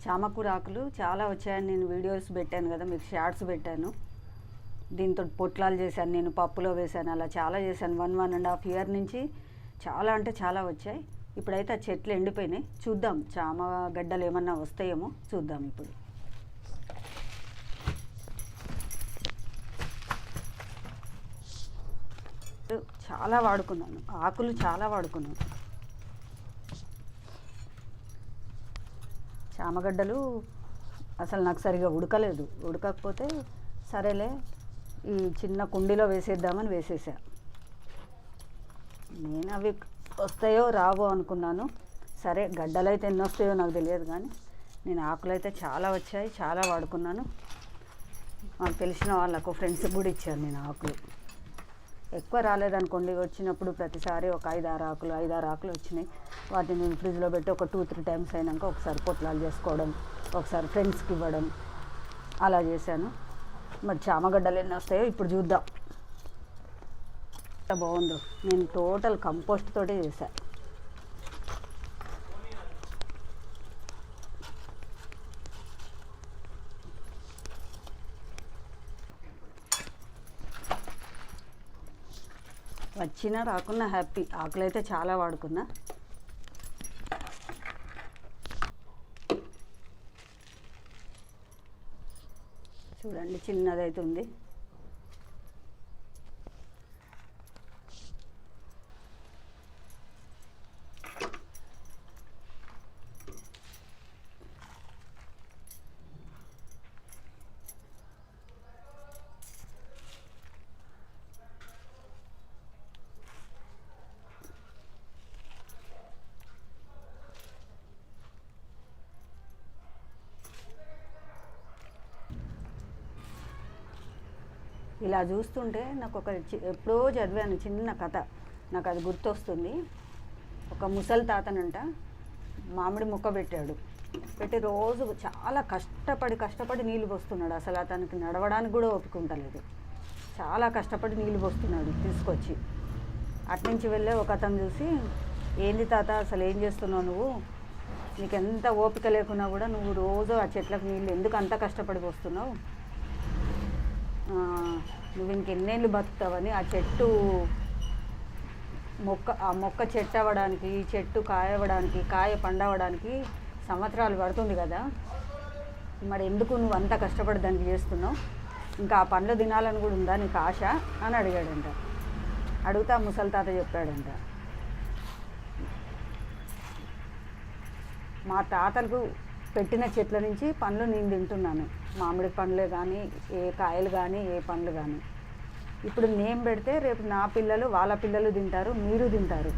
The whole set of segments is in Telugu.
చామకూర ఆకులు చాలా వచ్చాయని నేను వీడియోస్ పెట్టాను కదా, మీకు షార్ట్స్ పెట్టాను. దీంతో పొట్లాలు చేశాను, నేను పప్పులో వేశాను, అలా చాలా చేశాను. 1.5 ఇయర్ నుంచి చాలా అంటే చాలా వచ్చాయి. ఇప్పుడైతే ఆ చెట్లు ఎండిపోయినాయి. చూద్దాం చామ గడ్డలు ఏమన్నా వస్తాయేమో చూద్దాం. ఇప్పుడు చాలా వాడుకున్నాను, ఆకులు చాలా వాడుకున్నాను. చామగడ్డలు అసలు నాకు సరిగా ఉడకలేదు. ఉడకకపోతే సరేలే ఈ చిన్న కుండీలో వేసేద్దామని వేసేసా. నేను అవి వస్తాయో రావో అనుకున్నాను. సరే గడ్డలు అయితే ఎన్ని వస్తాయో నాకు తెలియదు, కానీ నేను ఆకులు అయితే చాలా వచ్చాయి, చాలా వాడుకున్నాను. నాకు తెలిసిన వాళ్ళకు ఫ్రెండ్స్కి కూడా ఇచ్చాను నేను ఆకులు. ఎక్కువ రాలేదనుకోండి, వచ్చినప్పుడు ప్రతిసారి ఒక 5-6 ఆకులు వచ్చినాయి. వాటిని నేను ఫ్రిడ్జ్లో పెట్టి ఒక 2-3 టైమ్స్ అయినాక ఒకసారి పొట్లాలు చేసుకోవడం, ఒకసారి ఫ్రెండ్స్కి ఇవ్వడం, అలా చేశాను. మరి చామగడ్డలు ఎన్ని వస్తాయో ఇప్పుడు చూద్దాం. బాగుందో, నేను టోటల్ కంపోస్ట్ తోటే చేశాను. వచ్చినా రాకున్నా హ్యాపీ. ఆకులు అయితే చాలా వాడుకున్నా. చూడండి చిన్నదైతే ఉంది. ఇలా చూస్తుంటే నాకు ఎప్పుడో చదివాను చిన్న కథ, నాకు అది గుర్తొస్తుంది. ఒక ముసలి తాతనంట మామిడి మొక్క పెట్టాడు. పెట్టి రోజు చాలా కష్టపడి నీళ్ళు పోస్తున్నాడు. అసలు అతనికి నడవడానికి కూడా ఓపిక ఉండలేదు. చాలా కష్టపడి నీళ్ళు పోస్తున్నాడు తీసుకొచ్చి. అట్నుంచి వెళ్ళే ఒక అతను చూసి, ఏంది తాత అసలు ఏం చేస్తున్నావు నువ్వు, నీకు ఎంత ఓపిక లేకున్నా కూడా నువ్వు రోజు ఆ చెట్లకు నీళ్ళు ఎందుకు అంత కష్టపడి పోస్తున్నావు, నువ్వు ఇంకెన్నేళ్ళు బతుకుతావని. ఆ మొక్క చెట్టు అవ్వడానికి, చెట్టు కాయ అవ్వడానికి, కాయ పండవడానికి సంవత్సరాలు పడుతుంది కదా, మరి ఎందుకు నువ్వు అంత కష్టపడి దానికి చేస్తున్నావు, ఇంకా ఆ పండ్లు తినాలని కూడా ఉందా నీకు ఆశ అని అడిగాడంట. అడుగుతా ముసలి తాత చెప్పాడంట, మా తాతలకు పెట్టిన చెట్ల నుంచి పండ్లు నేను తింటున్నాను. మామిడి పండ్లే కానీ, ఏ కాయలు కానీ, ఏ పండ్లు కానీ. ఇప్పుడు నేను పెడితే రేపు నా పిల్లలు వాళ్ళ పిల్లలు తింటారు, మీరు తింటారు.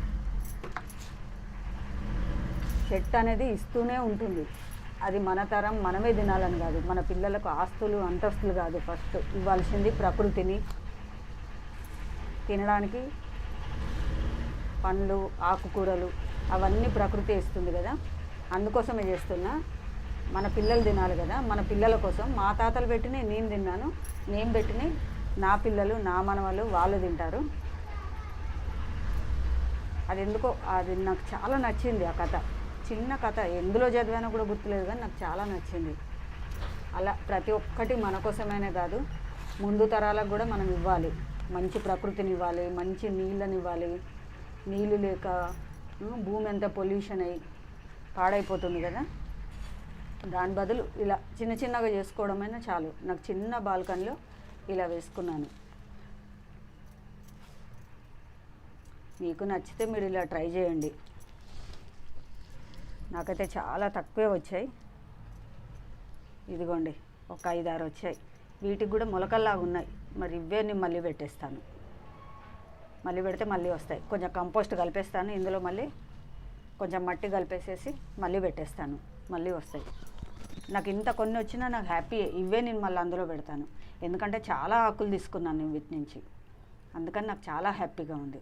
చెట్టు అనేది ఇస్తూనే ఉంటుంది. అది మన తరం మనమే తినాలని కాదు, మన పిల్లలకు ఆస్తులు అంతస్తులు కాదు. ఫస్ట్ ఇవ్వాల్సింది ప్రకృతిని. తినడానికి పండ్లు, ఆకుకూరలు అవన్నీ ప్రకృతి ఇస్తుంది కదా, అందుకోసమే చేస్తున్నా. మన పిల్లలు తినాలి కదా, మన పిల్లల కోసం. మా తాతలు పెట్టినవి నేను తిన్నాను, నేను పెట్టినవి నా పిల్లలు, నా మనవలు వాళ్ళు తింటారు. అది ఎందుకో అది నాకు చాలా నచ్చింది. ఆ కథ చిన్న కథ, ఎందులో చదివానో కూడా గుర్తులేదు, కానీ నాకు చాలా నచ్చింది. అలా ప్రతి ఒక్కటి మన కోసమైనా కాదు, ముందు తరాలకు కూడా మనం ఇవ్వాలి. మంచి ప్రకృతిని ఇవ్వాలి, మంచి నీళ్ళని ఇవ్వాలి. నీళ్ళు లేక భూమి అంతా పొల్యూషన్ అయ్యి పాడైపోతుంది కదా, దాని బదులు ఇలా చిన్నగా చేసుకోవడమైనా చాలు. నాకు చిన్న బాల్కనీలో ఇలా వేసుకున్నాను. మీకు నచ్చితే మీరు ఇలా ట్రై చేయండి. నాకైతే చాలా తక్కువే వచ్చాయి. ఇదిగోండి ఒక 5-6 వచ్చాయి. వీటికి కూడా మొలకల్లాగా ఉన్నాయి. మరి ఇవే నేను మళ్ళీ పెట్టేస్తాను. మళ్ళీ పెడితే మళ్ళీ వస్తాయి. కొంచెం కంపోస్ట్ కలిపేస్తాను ఇందులో, మళ్ళీ కొంచెం మట్టి కలిపేసేసి మళ్ళీ పెట్టేస్తాను, మళ్ళీ వస్తాయి. నాకు ఇంత కొన్ని వచ్చినా నాకు హ్యాపీ. ఇవే నేను మళ్ళీ అందులో పెడతాను, ఎందుకంటే చాలా ఆకులు తీసుకున్నాను వీటి నుంచి. అందుకని నాకు చాలా హ్యాపీగా ఉంది.